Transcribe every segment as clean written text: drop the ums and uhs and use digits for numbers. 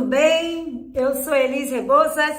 bem? Eu sou Elis Rebouças,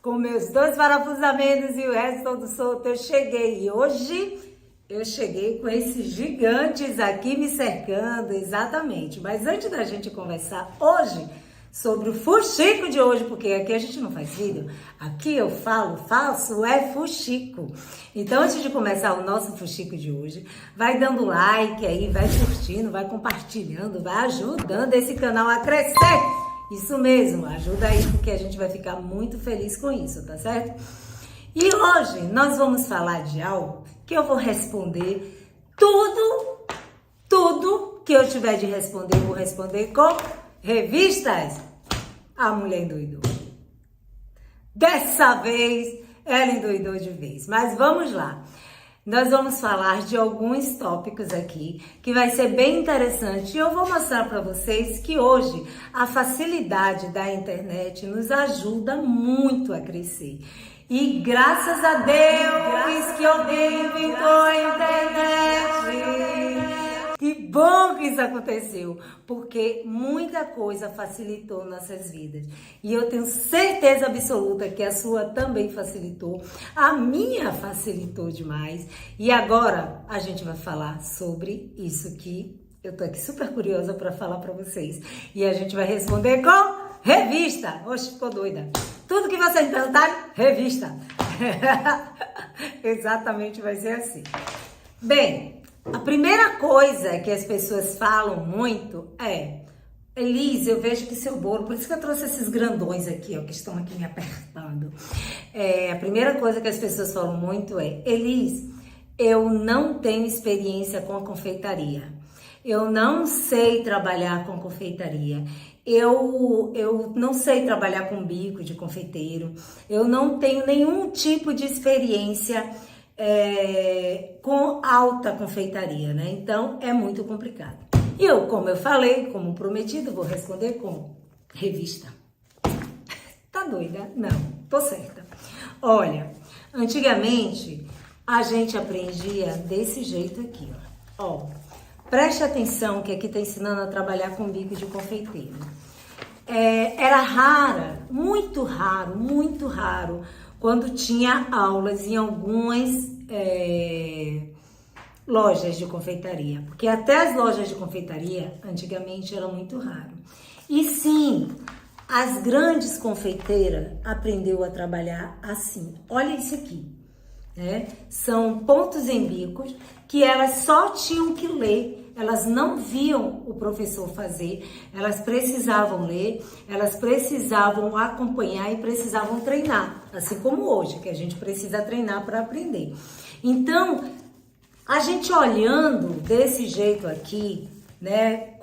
com meus 2 parafusamentos e o resto todo solto. Eu cheguei e hoje eu cheguei com esses gigantes aqui me cercando, exatamente. Mas antes da gente conversar hoje sobre o fuxico de hoje, porque aqui a gente não faz vídeo, aqui eu faço é fuxico. Então, antes de começar o nosso fuxico de hoje, vai dando like aí, vai curtindo, vai compartilhando, vai ajudando esse canal a crescer. Isso mesmo, ajuda aí, porque a gente vai ficar muito feliz com isso, tá certo? E hoje nós vamos falar de algo que eu vou responder tudo que eu tiver de responder, eu vou responder com revistas. A mulher endoidou. Dessa vez, ela endoidou de vez. Mas vamos lá. Nós vamos falar de alguns tópicos aqui que vai ser bem interessante. E eu vou mostrar para vocês que hoje a facilidade da internet nos ajuda muito a crescer. E graças a Deus que alguém inventou a internet. Que bom que isso aconteceu, porque muita coisa facilitou nossas vidas. E eu tenho certeza absoluta que a sua também facilitou. A minha facilitou demais. E agora a gente vai falar sobre isso que eu tô aqui super curiosa para falar para vocês. E a gente vai responder com revista. Oxe, ficou doida. Tudo que vocês perguntarem, revista. Exatamente vai ser assim. Bem, a primeira coisa que as pessoas falam muito é: Elis, eu vejo que seu bolo, por isso que eu trouxe esses grandões aqui, ó, que estão aqui me apertando. A primeira coisa que as pessoas falam muito é: Elis, eu não tenho experiência com a confeitaria. Eu não sei trabalhar com confeitaria. Eu não sei trabalhar com bico de confeiteiro. Eu não tenho nenhum tipo de experiência com alta confeitaria, né? Então é muito complicado. E eu, como eu falei, como prometido, vou responder com revista. Tá doida? Não, tô certa. Olha, antigamente a gente aprendia desse jeito aqui, ó. Preste atenção que aqui tá ensinando a trabalhar com bico de confeiteiro. Era rara, muito raro, quando tinha aulas em algumas lojas de confeitaria. Porque até as lojas de confeitaria, antigamente, era muito raro. E sim, as grandes confeiteiras aprendeu a trabalhar assim. Olha isso aqui. São pontos em bicos que elas só tinham que ler, elas não viam o professor fazer, elas precisavam ler, elas precisavam acompanhar e precisavam treinar, assim como hoje, que a gente precisa treinar para aprender. Então, a gente olhando desse jeito aqui, né,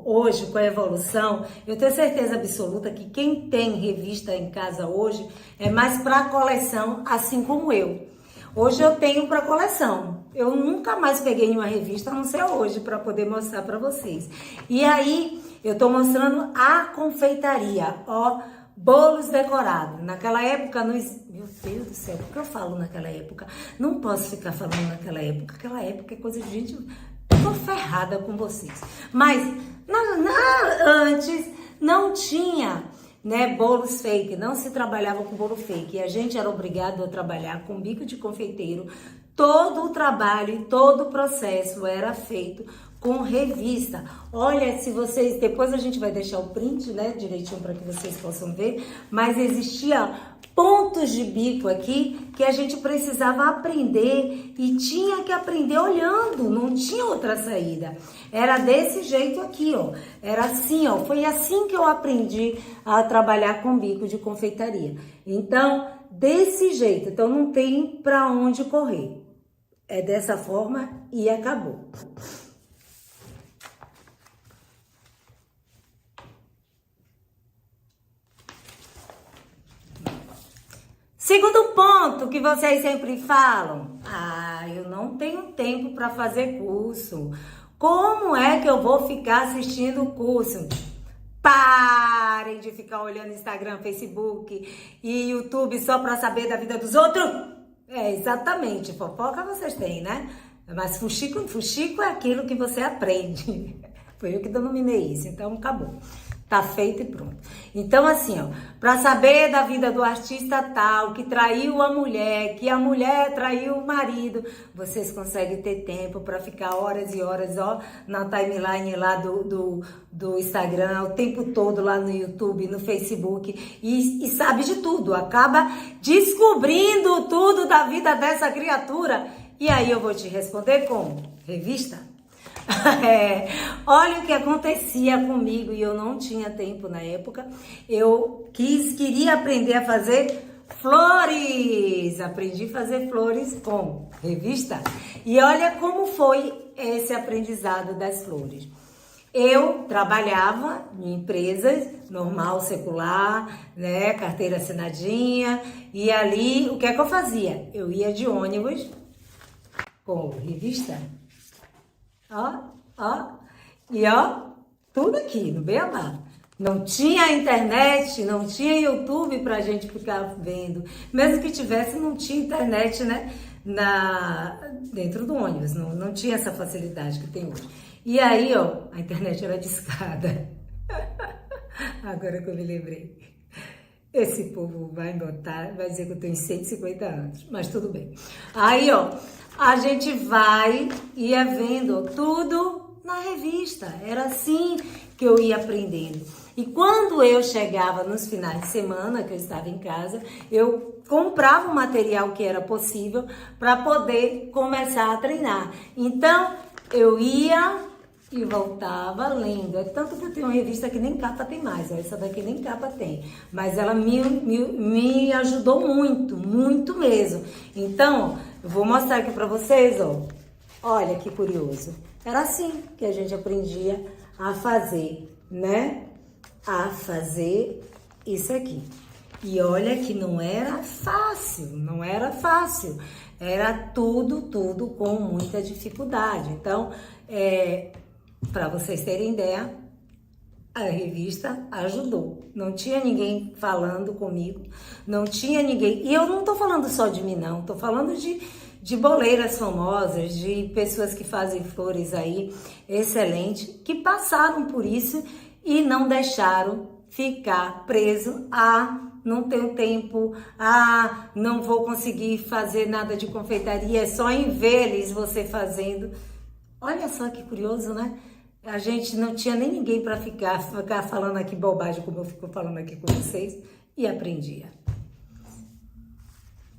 hoje, com a evolução, eu tenho certeza absoluta que quem tem revista em casa hoje é mais para coleção, assim como eu. Hoje eu tenho para coleção. Eu nunca mais peguei uma revista, a não ser hoje, para poder mostrar para vocês. E aí, eu tô mostrando a confeitaria, ó, bolos decorados. Naquela época, meu Deus do céu, o que eu falo naquela época? Não posso ficar falando naquela época. Aquela época é coisa de gente... Tô ferrada com vocês. Mas antes não tinha, né, bolos fake, não se trabalhava com bolo fake. E a gente era obrigado a trabalhar com bico de confeiteiro. Todo o trabalho e todo o processo era feito com revista. Olha, se vocês... Depois a gente vai deixar o print, né, direitinho para que vocês possam ver. Mas existia pontos de bico aqui que a gente precisava aprender e tinha que aprender olhando, não tinha outra saída. Era desse jeito aqui, ó. Era assim, ó. Foi assim que eu aprendi a trabalhar com bico de confeitaria. Então, desse jeito. Então, não tem para onde correr. É dessa forma e acabou. Segundo ponto que vocês sempre falam: eu não tenho tempo para fazer curso. Como é que eu vou ficar assistindo o curso? Parem de ficar olhando Instagram, Facebook e YouTube só para saber da vida dos outros. Exatamente, fofoca vocês têm, né? Mas fuxico é aquilo que você aprende. Foi eu que denominei isso, então acabou. Tá feito e pronto. Então, assim, ó, para saber da vida do artista tal, que traiu a mulher, que a mulher traiu o marido, vocês conseguem ter tempo para ficar horas e horas, ó, na timeline lá do Instagram, o tempo todo lá no YouTube, no Facebook, e sabe de tudo, acaba descobrindo tudo da vida dessa criatura. E aí eu vou te responder com revista? Olha o que acontecia comigo e eu não tinha tempo na época. Eu queria aprender a fazer flores. Aprendi a fazer flores com revista. E olha como foi esse aprendizado das flores. Eu trabalhava em empresas, normal, secular, né, carteira assinadinha, e ali o que é que eu fazia? Eu ia de ônibus com revista. E tudo aqui no beabá. Não tinha internet, não tinha YouTube pra gente ficar vendo. Mesmo que tivesse, não tinha internet, né? Dentro do ônibus, não tinha essa facilidade que tem hoje. E aí, a internet era discada. Agora que eu me lembrei. Esse povo vai notar, vai dizer que eu tenho 150 anos, mas tudo bem. Aí, a gente ia vendo tudo na revista. Era assim que eu ia aprendendo. E quando eu chegava nos finais de semana, que eu estava em casa, eu comprava o material que era possível para poder começar a treinar. Então, eu ia e voltava lendo. É tanto que eu tenho uma revista que nem capa tem mais. Essa daqui nem capa tem. Mas ela me ajudou muito, muito mesmo. Então, eu vou mostrar aqui pra vocês, Olha que curioso. Era assim que a gente aprendia a fazer, né? A fazer isso aqui. E olha que não era fácil, não era fácil. Era tudo com muita dificuldade. Então, para vocês terem ideia, a revista ajudou. Não tinha ninguém falando comigo, não tinha ninguém. E eu não tô falando só de mim, não. Tô falando de boleiras famosas, de pessoas que fazem flores aí, excelente, que passaram por isso e não deixaram ficar preso a não tenho tempo, não vou conseguir fazer nada de confeitaria, é só em ver eles você fazendo. Olha só que curioso, né? A gente não tinha nem ninguém para ficar falando aqui bobagem, como eu fico falando aqui com vocês, e aprendia.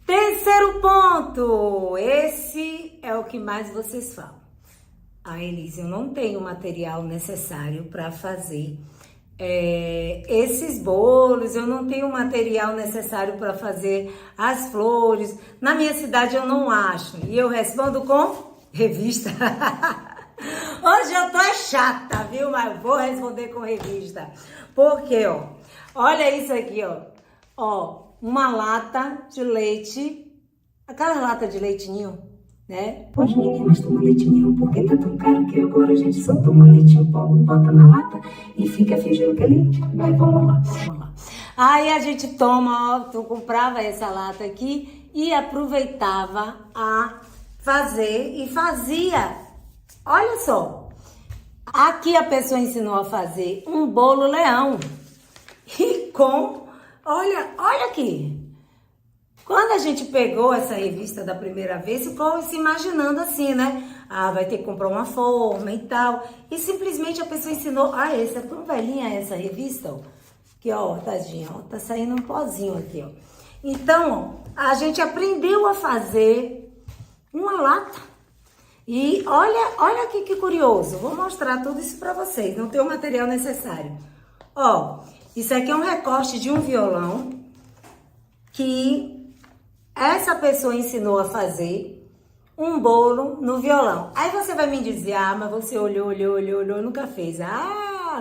Terceiro ponto, esse é o que mais vocês falam. Elise, eu não tenho o material necessário para fazer esses bolos, eu não tenho o material necessário para fazer as flores. Na minha cidade eu não acho. E eu respondo com revista. Hoje eu tô chata, viu? Mas vou responder com revista. Porque, olha isso aqui, uma lata de leite, aquela lata de leitinho, né? Hoje ninguém mais toma leitinho, porque tá tão caro que agora a gente só toma leite em pó, bota na lata e fica fingindo que é leite. Mas vamos lá. Aí a gente tu comprava essa lata aqui e aproveitava a fazer e fazia. Olha só, aqui a pessoa ensinou a fazer um bolo leão e olha aqui. Quando a gente pegou essa revista da primeira vez, ficou se imaginando assim, né? Vai ter que comprar uma forma e tal. E simplesmente a pessoa ensinou. Essa é tão velhinha essa revista, Aqui, tadinha, tá saindo um pozinho aqui, Então, a gente aprendeu a fazer uma lata. E olha aqui que curioso. Vou mostrar tudo isso pra vocês. Não tem o material necessário. Isso aqui é um recorte de um violão que essa pessoa ensinou a fazer um bolo no violão. Aí você vai me dizer, mas você olhou, nunca fez.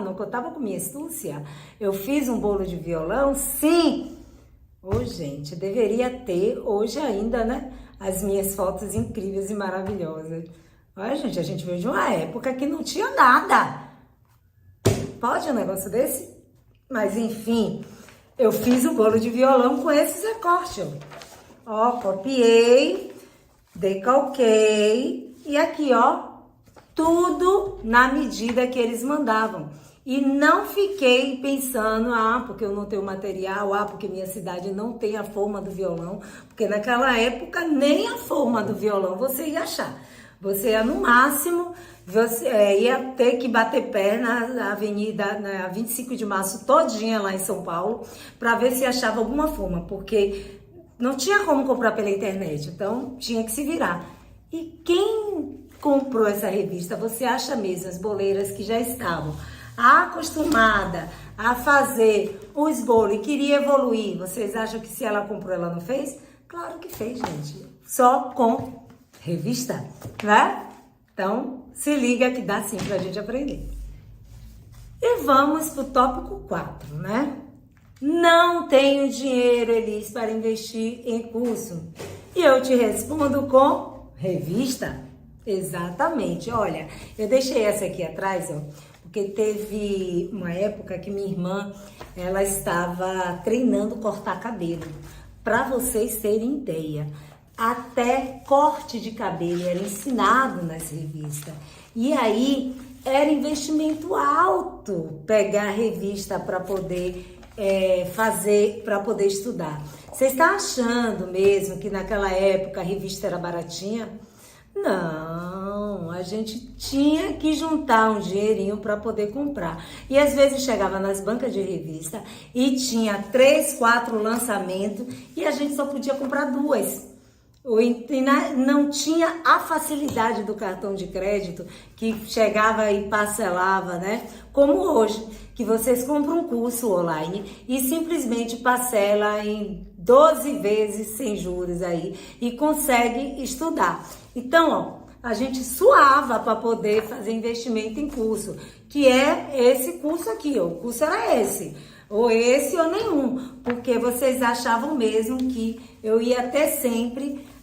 Não contava com minha astúcia. Eu fiz um bolo de violão? Sim! Gente, deveria ter hoje ainda, né? As minhas fotos incríveis e maravilhosas. Olha, gente, a gente veio de uma época que não tinha nada. Pode um negócio desse? Mas, enfim, eu fiz um bolo de violão com esses recortes, copiei, decalquei e aqui, tudo na medida que eles mandavam. E não fiquei pensando, porque eu não tenho material, porque minha cidade não tem a forma do violão, porque naquela época nem a forma do violão você ia achar. Você ia no máximo, você ia ter que bater pé na avenida, na 25 de março todinha lá em São Paulo, para ver se achava alguma forma, porque não tinha como comprar pela internet, então tinha que se virar. E quem comprou essa revista, você acha mesmo as boleiras que já estavam acostumada a fazer o esbolo e queria evoluir, vocês acham que se ela comprou, ela não fez? Claro que fez, gente. Só com revista, né? Então, se liga que dá sim pra gente aprender. E vamos pro tópico 4, né? Não tenho dinheiro, Elis, para investir em curso. E eu te respondo com revista. Exatamente. Olha, eu deixei essa aqui atrás, ó, porque teve uma época que minha irmã, ela estava treinando cortar cabelo. Para vocês terem ideia, até corte de cabelo era ensinado nas revistas. E aí era investimento alto pegar a revista para poder fazer, para poder estudar. Você está achando mesmo que naquela época a revista era baratinha? Não, a gente tinha que juntar um dinheirinho para poder comprar. E às vezes chegava nas bancas de revista e tinha 3, 4 lançamentos e a gente só podia comprar 2. Não tinha a facilidade do cartão de crédito que chegava e parcelava, né? Como hoje, que vocês compram um curso online e simplesmente parcela em 12 vezes sem juros aí e consegue estudar. Então, ó, a gente suava para poder fazer investimento em curso, que é esse curso aqui, ó. O curso era esse, ou esse ou nenhum, porque vocês achavam mesmo que eu ia ter sempre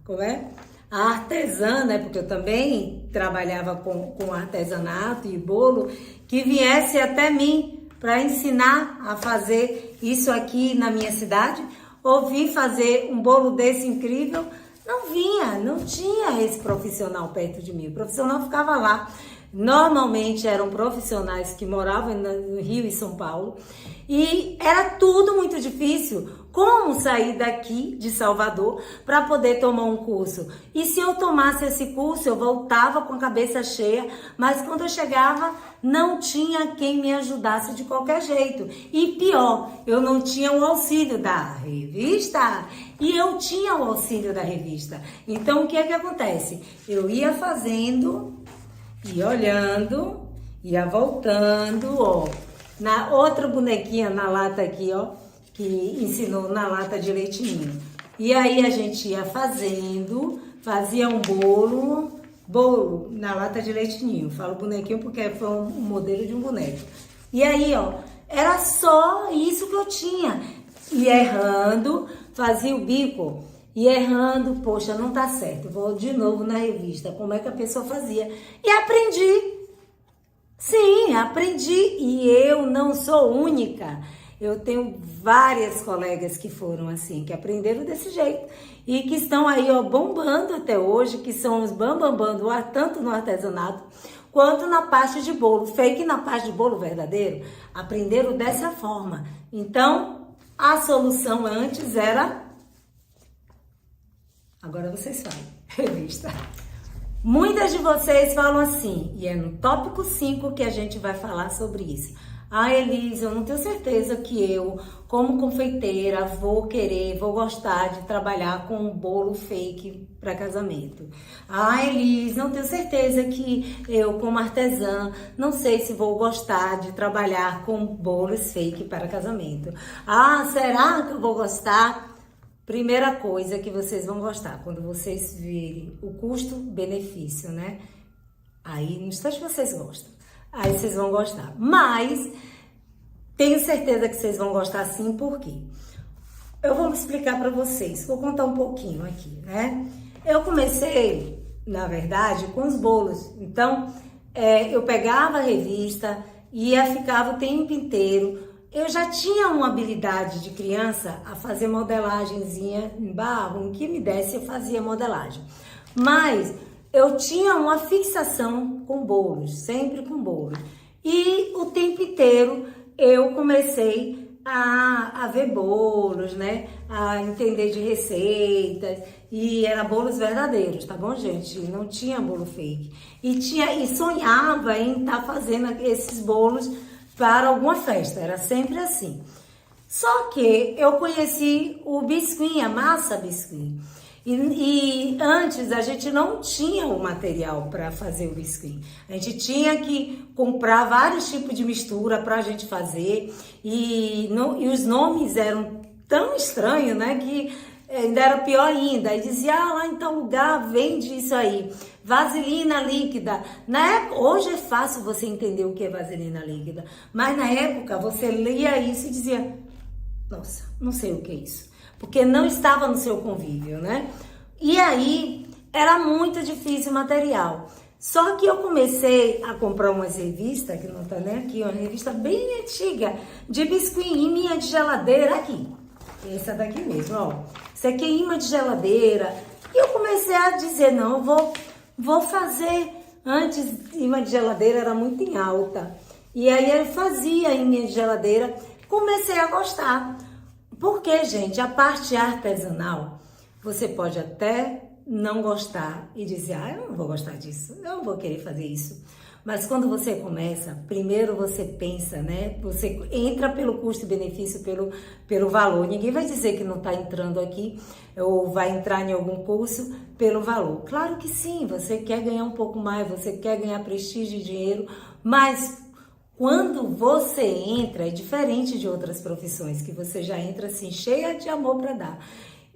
como é? A artesã, né? Porque eu também trabalhava com artesanato e bolo, que viesse até mim para ensinar a fazer isso aqui na minha cidade, ou vir fazer um bolo desse incrível. Não vinha, não tinha esse profissional perto de mim. O profissional ficava lá. Normalmente eram profissionais que moravam no Rio e São Paulo e era tudo muito difícil. Como sair daqui de Salvador para poder tomar um curso? E se eu tomasse esse curso, eu voltava com a cabeça cheia, mas quando eu chegava, não tinha quem me ajudasse de qualquer jeito. E pior, eu não tinha o auxílio da revista e eu tinha o auxílio da revista. Então, o que é que acontece? Eu ia fazendo, ia olhando, ia voltando, ó. Na outra bonequinha na lata aqui, ó, que ensinou na lata de leite ninho. E aí a gente ia fazendo, fazia um bolo na lata de leite ninho. Falo bonequinho porque foi um modelo de um boneco. E aí, ó, era só isso que eu tinha. E errando, fazia o bico. E errando, poxa, não tá certo. Vou de novo na revista, como é que a pessoa fazia. E aprendi. Sim, aprendi. E eu não sou única. Eu tenho várias colegas que foram assim, que aprenderam desse jeito. E que estão aí, ó, bombando até hoje, que são os bambambam, tanto no artesanato, quanto na parte de bolo. Fake na parte de bolo verdadeiro, aprenderam dessa forma. Então, a solução antes era... Agora vocês falam, revista. Muitas de vocês falam assim, e é no tópico 5 que a gente vai falar sobre isso. Elis, eu não tenho certeza que eu, como confeiteira, vou gostar de trabalhar com um bolo fake para casamento. Elis, não tenho certeza que eu, como artesã, não sei se vou gostar de trabalhar com bolos fake para casamento. Será que eu vou gostar? Primeira coisa que vocês vão gostar, quando vocês verem o custo-benefício, né? Aí, no instante, vocês gostam. Aí vocês vão gostar. Mas, tenho certeza que vocês vão gostar sim, por quê? Eu vou explicar para vocês. Vou contar um pouquinho aqui, né? Eu comecei, na verdade, com os bolos. Então, eu pegava a revista e ficava o tempo inteiro. Eu já tinha uma habilidade de criança a fazer modelagenzinha em barro, em que me desse eu fazia modelagem. Mas eu tinha uma fixação com bolos, sempre com bolos. E o tempo inteiro eu comecei a ver bolos, né? A entender de receitas. E era bolos verdadeiros, tá bom, gente? Não tinha bolo fake. E sonhava em estar fazendo esses bolos para alguma festa. Era sempre assim. Só que eu conheci o biscuit, a massa biscuit. E antes a gente não tinha o material para fazer o biscuit. A gente tinha que comprar vários tipos de mistura para a gente fazer. E os nomes eram tão estranhos, né? Que ainda era pior ainda. Aí dizia, lá em tal lugar vende isso aí. Vaselina líquida. Hoje é fácil você entender o que é vaselina líquida. Mas na época você lia isso e dizia, nossa, não sei o que é isso. Porque não estava no seu convívio, né? E aí, era muito difícil o material. Só que eu comecei a comprar umas revistas, que não tá nem aqui, uma revista bem antiga, de biscuit, imã de geladeira, aqui. Essa daqui mesmo, ó. Isso aqui é imã de geladeira. E eu comecei a dizer, não, eu vou fazer. Antes, imã de geladeira era muito em alta. E aí eu fazia imã de geladeira, comecei a gostar. Porque, gente, a parte artesanal, você pode até não gostar e dizer, eu não vou gostar disso, eu não vou querer fazer isso. Mas quando você começa, primeiro você pensa, né? Você entra pelo custo e benefício, pelo valor. Ninguém vai dizer que não está entrando aqui ou vai entrar em algum curso pelo valor. Claro que sim, você quer ganhar um pouco mais, você quer ganhar prestígio e dinheiro, mas quando você entra, é diferente de outras profissões, que você já entra assim, cheia de amor para dar.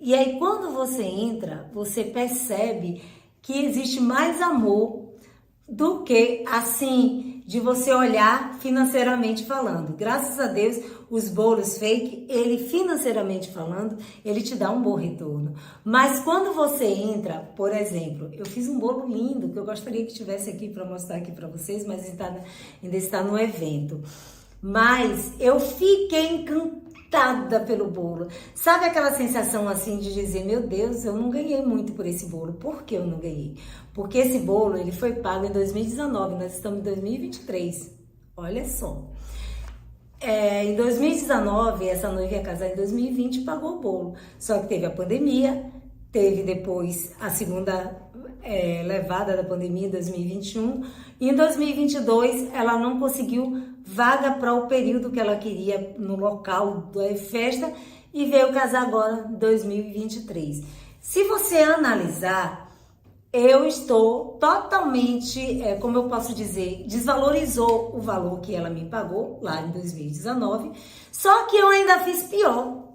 E aí, quando você entra, você percebe que existe mais amor do que, assim, de você olhar financeiramente falando. Graças a Deus, os bolos fake, ele financeiramente falando, ele te dá um bom retorno. Mas quando você entra, por exemplo, eu fiz um bolo lindo, que eu gostaria que tivesse aqui para mostrar aqui para vocês, mas ainda está no evento. Mas eu fiquei encantada pelo bolo. Sabe aquela sensação assim de dizer, meu Deus, eu não ganhei muito por esse bolo. Por que eu não ganhei? Porque esse bolo, ele foi pago em 2019, nós estamos em 2023. Olha só. Em 2019, essa noiva ia casar em 2020 e pagou o bolo. Só que teve a pandemia, teve depois a segunda levada da pandemia em 2021. E em 2022, ela não conseguiu vaga para o período que ela queria no local da festa e veio casar agora em 2023. Se você analisar, eu estou totalmente, como eu posso dizer, desvalorizou o valor que ela me pagou lá em 2019, só que eu ainda fiz pior.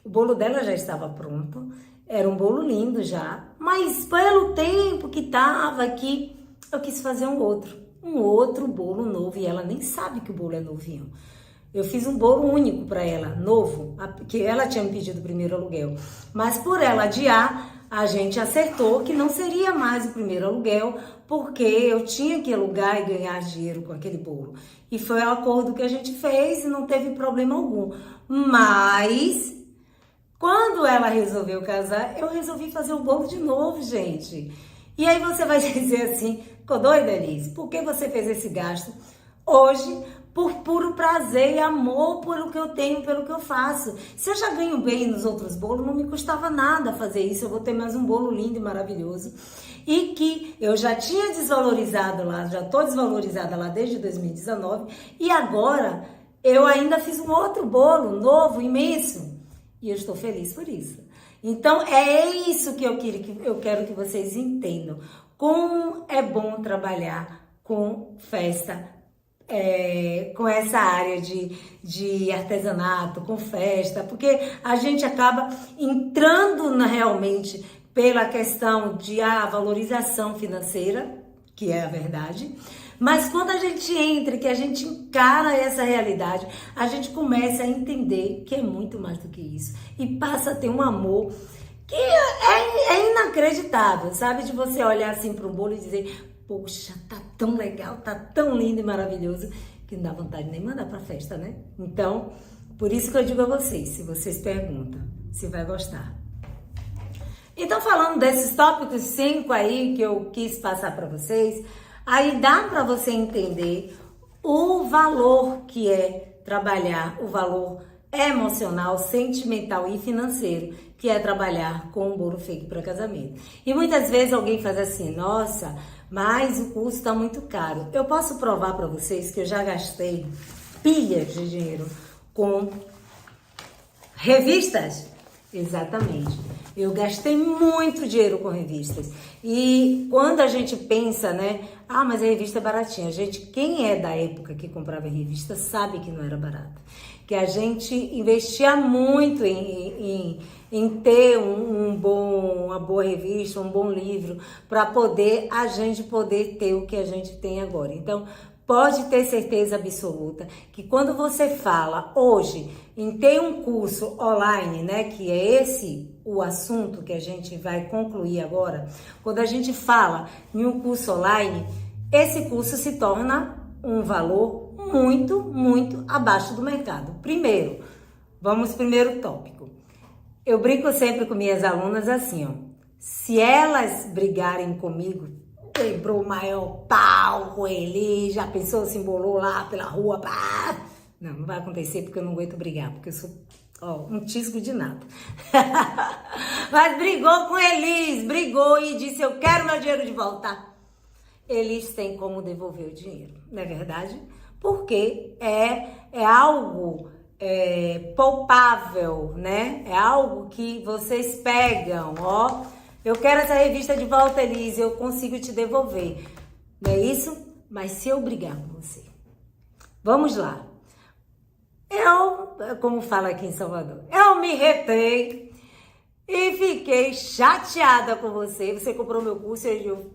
O bolo dela já estava pronto, era um bolo lindo já, mas pelo tempo que estava aqui, eu quis fazer um outro bolo novo, e ela nem sabe que o bolo é novinho. Eu fiz um bolo único para ela, novo, que ela tinha me pedido o primeiro aluguel, mas por ela adiar, a gente acertou que não seria mais o primeiro aluguel, porque eu tinha que alugar e ganhar dinheiro com aquele bolo. E foi o acordo que a gente fez e não teve problema algum. Mas, quando ela resolveu casar, eu resolvi fazer o bolo de novo, gente. E aí você vai dizer assim, ficou doida, Elise? Por que você fez esse gasto? Hoje, por puro prazer e amor pelo que eu tenho, pelo que eu faço. Se eu já ganho bem nos outros bolos, não me custava nada fazer isso. Eu vou ter mais um bolo lindo e maravilhoso. E que eu já tinha desvalorizado lá, já estou desvalorizada lá desde 2019. E agora, eu ainda fiz um outro bolo novo, imenso. E eu estou feliz por isso. Então, é isso que eu quero que vocês entendam. Como é bom trabalhar com festa, com essa área de artesanato, com festa, porque a gente acaba entrando realmente pela questão de valorização financeira, que é a verdade, mas quando a gente entra, que a gente encara essa realidade, a gente começa a entender que é muito mais do que isso e passa a ter um amor que é inacreditável, sabe? De você olhar assim para o bolo e dizer, poxa, tá tão legal, tá tão lindo e maravilhoso, que não dá vontade de nem mandar pra festa, né? Então, por isso que eu digo a vocês, se vocês perguntam, se vai gostar. Então, falando desses tópicos 5 aí que eu quis passar para vocês, aí dá para você entender o valor que é trabalhar, o valor emocional, sentimental e financeiro, que é trabalhar com um bolo fake para casamento. E muitas vezes alguém faz assim, nossa, mas o custo está muito caro. Eu posso provar para vocês que eu já gastei pilhas de dinheiro com revistas? Exatamente. Eu gastei muito dinheiro com revistas. E quando a gente pensa, né? Ah, mas a revista é baratinha. Gente, quem é da época que comprava revista sabe que não era barato. Que a gente investia muito em ter uma boa revista, um bom livro, para a gente poder ter o que a gente tem agora. Então, pode ter certeza absoluta que quando você fala hoje em ter um curso online, né, que é esse o assunto que a gente vai concluir agora, quando a gente fala em um curso online, esse curso se torna um valor muito, muito abaixo do mercado. Primeiro tópico. Eu brinco sempre com minhas alunas assim, ó, se elas brigarem comigo, quebrou o maior pau com ele, já pensou, se embolou lá pela rua, pá. Não vai acontecer porque eu não aguento brigar, porque eu sou, ó, um tisco de nada. Mas brigou com Elis, brigou e disse, eu quero meu dinheiro de volta. Elis tem como devolver o dinheiro, não é verdade? Porque é algo palpável, né? É algo que vocês pegam, ó. Eu quero essa revista de volta, Elis, eu consigo te devolver. Não é isso? Mas se eu brigar com você. Vamos lá. Como fala aqui em Salvador, eu me retei e fiquei chateada com você. Você comprou meu curso e eu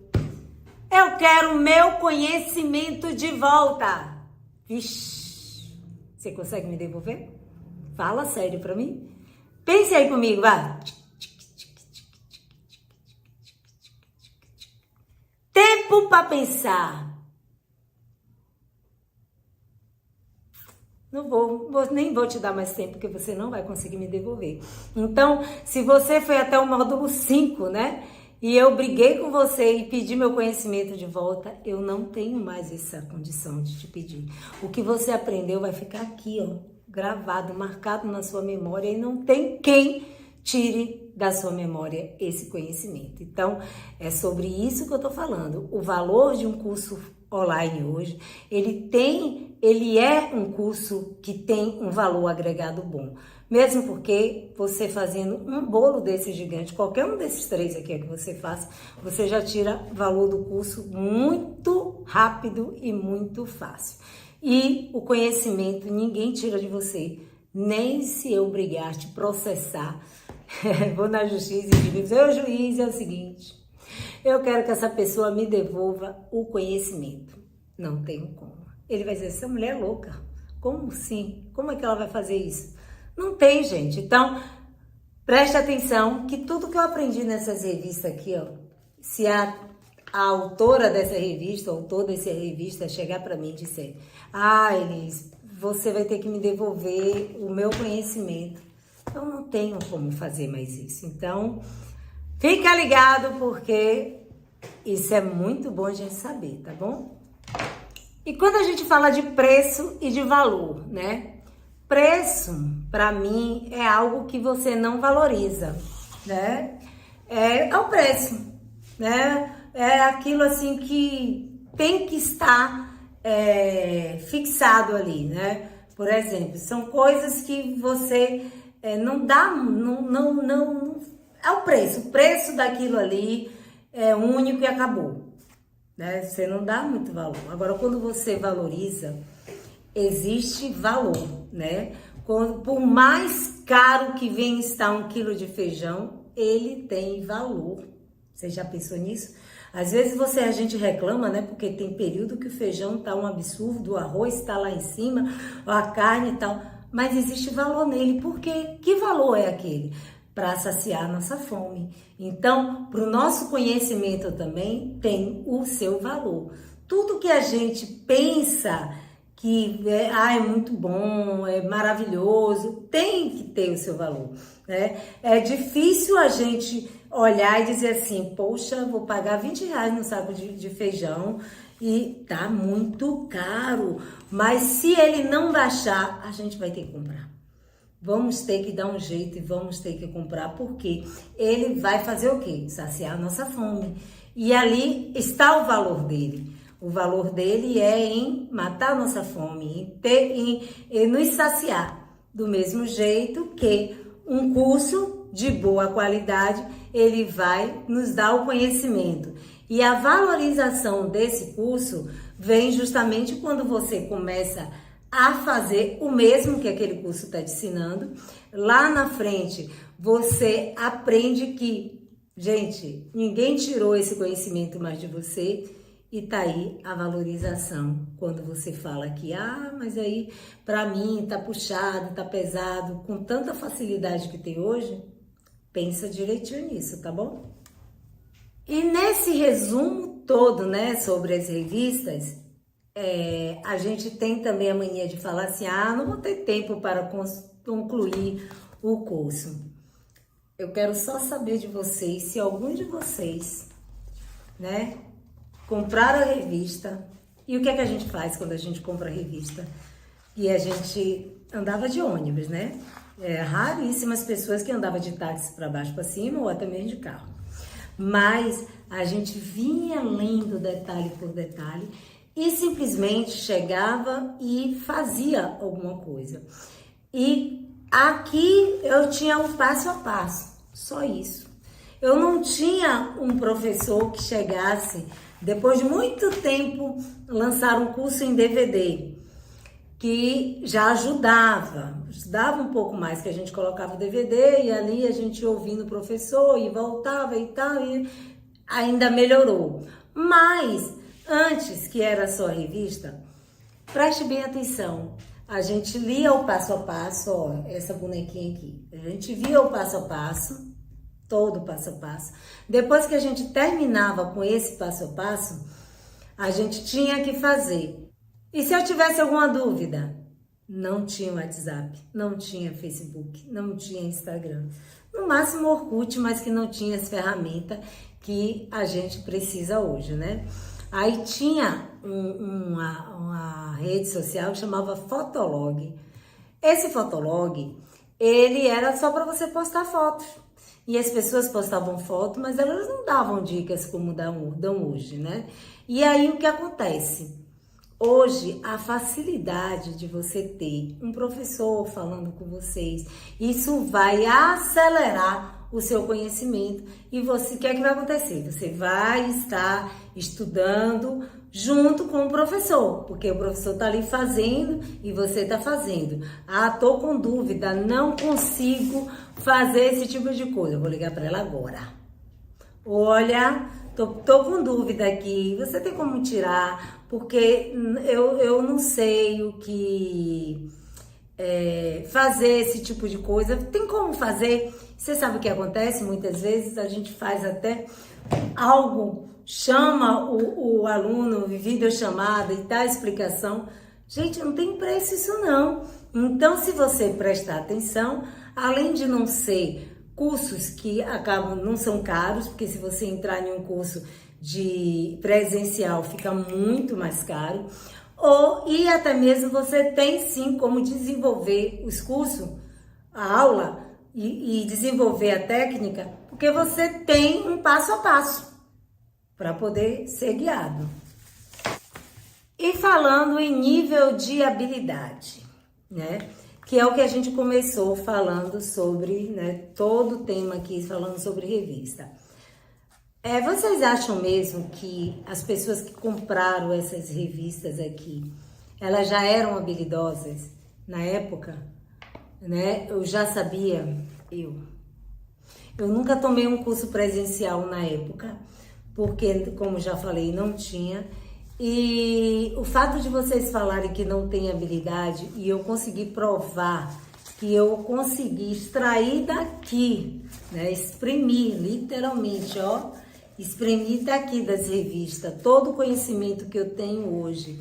quero meu conhecimento de volta. Vixe, você consegue me devolver? Fala sério pra mim. Pense aí comigo, vai. Tempo para pensar. Nem vou te dar mais tempo, porque você não vai conseguir me devolver. Então, se você foi até o módulo 5, né? E eu briguei com você e pedi meu conhecimento de volta, eu não tenho mais essa condição de te pedir. O que você aprendeu vai ficar aqui, ó, gravado, marcado na sua memória e não tem quem tire da sua memória esse conhecimento. Então, é sobre isso que eu tô falando. O valor de um curso online hoje, ele é um curso que tem um valor agregado bom. Mesmo porque você fazendo um bolo desse gigante, qualquer um desses 3 aqui que você faça, você já tira valor do curso muito rápido e muito fácil. E o conhecimento ninguém tira de você, nem se eu brigar, te processar, vou na justiça e digo, seu juiz, é o seguinte, eu quero que essa pessoa me devolva o conhecimento. Não tenho como. Ele vai dizer, essa mulher é louca. Como assim? Como é que ela vai fazer isso? Não tem, gente. Então, preste atenção que tudo que eu aprendi nessas revistas aqui, ó, se a autora dessa revista, o autor dessa revista chegar para mim e disser, Elis, você vai ter que me devolver o meu conhecimento. Eu não tenho como fazer mais isso. Então, fica ligado porque isso é muito bom a gente saber, tá bom? E quando a gente fala de preço e de valor, né? Preço, para mim, é algo que você não valoriza, né? É o preço, né? É aquilo assim que tem que estar fixado ali, né? Por exemplo, são coisas que você não dá, não é o preço daquilo ali é único e acabou, né? Você não dá muito valor. Agora, quando você valoriza, existe valor, né? Por mais caro que venha estar 1 quilo de feijão, ele tem valor. Você já pensou nisso? Às vezes a gente reclama, né? Porque tem período que o feijão tá um absurdo, o arroz tá lá em cima, a carne e tal. Mas existe valor nele. Por quê? Que valor é aquele? Para saciar nossa fome. Então, para o nosso conhecimento também tem o seu valor. Tudo que a gente pensa que é muito bom, é maravilhoso, tem que ter o seu valor, né? É difícil a gente olhar e dizer assim, poxa, vou pagar R$ 20 no saco de feijão e tá muito caro. Mas se ele não baixar, a gente vai ter que comprar. Vamos ter que dar um jeito e vamos ter que comprar, porque ele vai fazer o quê? Saciar a nossa fome. E ali está o valor dele. O valor dele é em matar a nossa fome, em nos saciar. Do mesmo jeito que um curso de boa qualidade, ele vai nos dar o conhecimento. E a valorização desse curso vem justamente quando você começa a fazer o mesmo que aquele curso está te ensinando. Lá na frente, você aprende que, gente, ninguém tirou esse conhecimento mais de você. E tá aí a valorização, quando você fala que, mas aí pra mim tá puxado, tá pesado, com tanta facilidade que tem hoje, pensa direitinho nisso, tá bom? E nesse resumo todo, né, sobre as revistas, a gente tem também a mania de falar assim, não vou ter tempo para concluir o curso. Eu quero só saber de vocês, se algum de vocês, né, compraram a revista. E o que é que a gente faz quando a gente compra a revista? E a gente andava de ônibus, né? Raríssimas pessoas que andavam de táxi para baixo para cima ou até mesmo de carro. Mas a gente vinha lendo detalhe por detalhe e simplesmente chegava e fazia alguma coisa. E aqui eu tinha um passo a passo, só isso. Eu não tinha um professor que chegasse, depois de muito tempo, lançar um curso em DVD, que já ajudava um pouco mais, que a gente colocava o DVD e ali a gente ouvindo o professor e voltava e tal, e ainda melhorou. Mas, antes que era só a revista, preste bem atenção, a gente lia o passo a passo, ó, essa bonequinha aqui, a gente via o passo a passo, todo passo a passo. Depois que a gente terminava com esse passo a passo, a gente tinha que fazer. E se eu tivesse alguma dúvida? Não tinha WhatsApp, não tinha Facebook, não tinha Instagram. No máximo Orkut, mas que não tinha as ferramentas que a gente precisa hoje, né? Aí tinha uma rede social que chamava Fotolog. Esse Fotolog, ele era só para você postar fotos. E as pessoas postavam foto, mas elas não davam dicas como dão hoje, né? E aí o que acontece? Hoje, a facilidade de você ter um professor falando com vocês, isso vai acelerar o seu conhecimento. E você, o que é que vai acontecer? Você vai estar estudando junto com o professor, porque o professor está ali fazendo e você está fazendo. Tô com dúvida, não consigo fazer esse tipo de coisa. Eu vou ligar para ela agora. Olha, tô com dúvida aqui. Você tem como tirar? Porque eu não sei o que fazer esse tipo de coisa. Tem como fazer? Você sabe o que acontece? Muitas vezes a gente faz até algo, chama o aluno, videochamada e dá explicação. Gente, não tem preço isso não. Então, se você prestar atenção, além de não ser cursos que não são caros, porque se você entrar em um curso de presencial fica muito mais caro, e até mesmo você tem sim como desenvolver os cursos, a aula e desenvolver a técnica, porque você tem um passo a passo para poder ser guiado. E falando em nível de habilidade, né? Que é o que a gente começou falando sobre, né? Todo o tema aqui falando sobre revista. Vocês acham mesmo que as pessoas que compraram essas revistas aqui, elas já eram habilidosas na época, né? Eu já sabia, eu nunca tomei um curso presencial na época, porque, como já falei, não tinha. E o fato de vocês falarem que não tem habilidade e eu consegui provar que eu consegui extrair daqui, né? Exprimir, literalmente, ó, exprimir daqui das revistas todo o conhecimento que eu tenho hoje.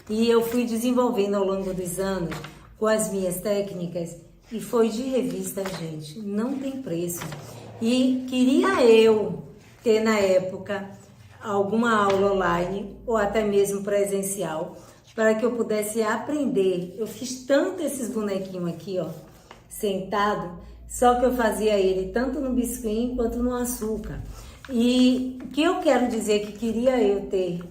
E eu fui desenvolvendo ao longo dos anos com as minhas técnicas e foi de revista, gente, não tem preço. E queria eu ter na época alguma aula online ou até mesmo presencial para que eu pudesse aprender. Eu fiz tanto esses bonequinhos aqui, ó, sentado, só que eu fazia ele tanto no biscuit quanto no açúcar. E o que eu quero dizer que queria eu ter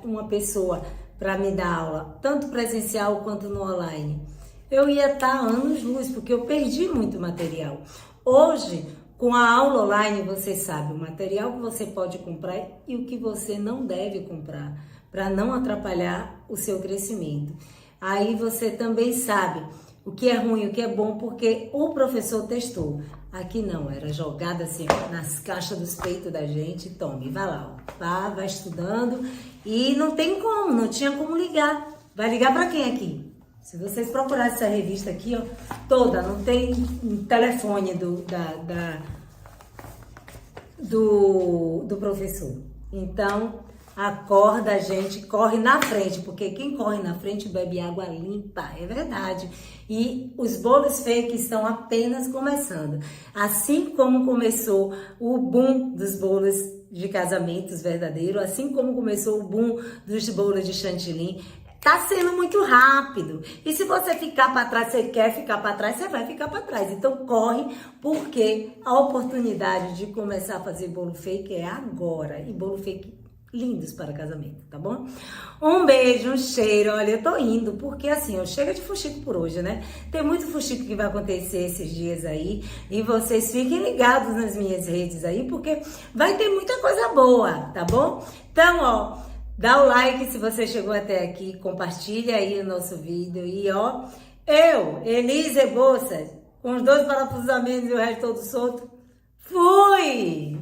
uma pessoa para me dar aula, tanto presencial quanto no online. Eu ia estar anos-luz, porque eu perdi muito material. Hoje, com a aula online, você sabe o material que você pode comprar e o que você não deve comprar, para não atrapalhar o seu crescimento. Aí você também sabe o que é ruim, o que é bom, porque o professor testou. Aqui não, era jogada assim nas caixas dos peitos da gente. Tome, vai lá, ó, vai estudando e não tem como, não tinha como ligar. Vai ligar para quem aqui? Se vocês procurarem essa revista aqui, ó, toda, não tem telefone do professor. Então, acorda, a gente corre na frente, porque quem corre na frente bebe água limpa, é verdade. E os bolos fake estão apenas começando. Assim como começou o boom dos bolos de casamentos verdadeiros, assim como começou o boom dos bolos de chantilly, tá sendo muito rápido. E se você ficar para trás, você quer ficar para trás, você vai ficar para trás. Então corre, porque a oportunidade de começar a fazer bolo fake é agora. E bolo fake lindos para casamento, tá bom? Um beijo, um cheiro. Olha, eu tô indo, porque assim, eu chego de fuxico por hoje, né? Tem muito fuxico que vai acontecer esses dias aí. E vocês fiquem ligados nas minhas redes aí, porque vai ter muita coisa boa, tá bom? Então, ó, dá o like se você chegou até aqui, compartilha aí o nosso vídeo. E ó, eu, Elise Rebouças, com os 2 parafusos a menos e o resto todo solto, fui!